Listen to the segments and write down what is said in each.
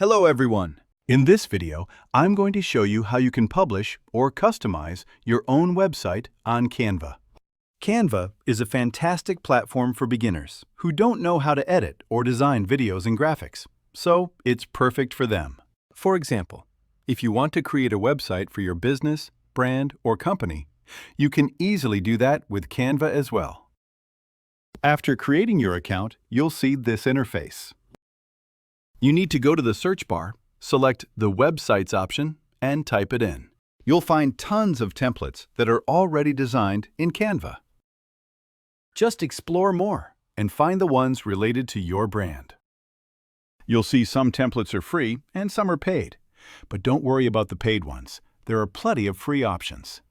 Hello everyone! In this video, I'm going to show you how you can publish or customize your own website on Canva. Canva is a fantastic platform for beginners who don't know how to edit or design videos and graphics, so it's perfect for them. For example, if you want to create a website for your business, brand, or company, you can easily do that with Canva as well. After creating your account, you'll see this interface. You need to go to the search bar, select the Websites option, and type it in. You'll find tons of templates that are already designed in Canva. Just explore more and find the ones related to your brand. You'll see some templates are free and some are paid, but don't worry about the paid ones. There are plenty of free options.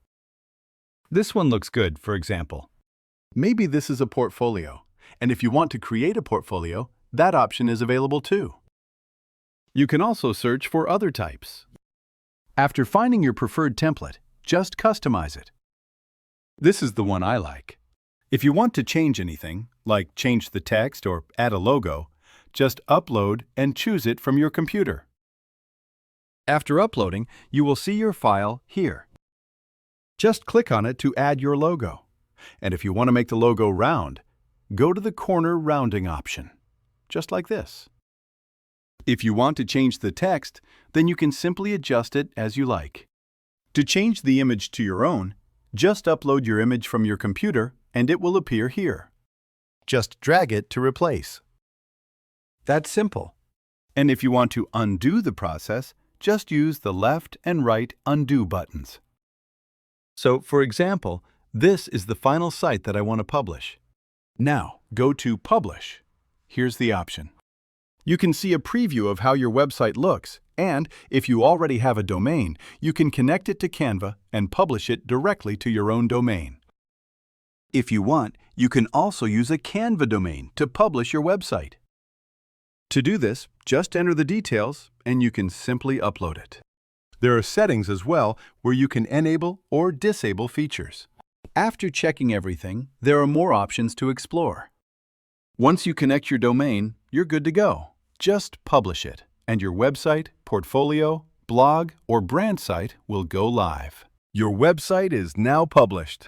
This one looks good, for example. Maybe this is a portfolio, and if you want to create a portfolio, that option is available too. You can also search for other types. After finding your preferred template, just customize it. This is the one I like. If you want to change anything, like change the text or add a logo, just upload and choose it from your computer. After uploading, you will see your file here. Just click on it to add your logo. And if you want to make the logo round, go to the corner rounding option, just like this. If you want to change the text, then you can simply adjust it as you like. To change the image to your own, just upload your image from your computer and it will appear here. Just drag it to replace. That's simple. And if you want to undo the process, just use the left and right undo buttons. So, for example, this is the final site that I want to publish. Now, go to Publish. Here's the option. You can see a preview of how your website looks, and if you already have a domain, you can connect it to Canva and publish it directly to your own domain. If you want, you can also use a Canva domain to publish your website. To do this, just enter the details and you can simply upload it. There are settings as well where you can enable or disable features. After checking everything, there are more options to explore. Once you connect your domain, you're good to go. Just publish it, and your website, portfolio, blog, or brand site will go live. Your website is now published.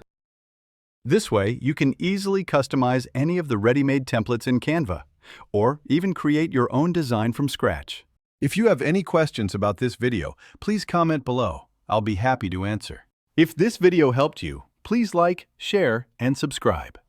This way, you can easily customize any of the ready-made templates in Canva, or even create your own design from scratch. If you have any questions about this video, please comment below. I'll be happy to answer. If this video helped you, please like, share, and subscribe.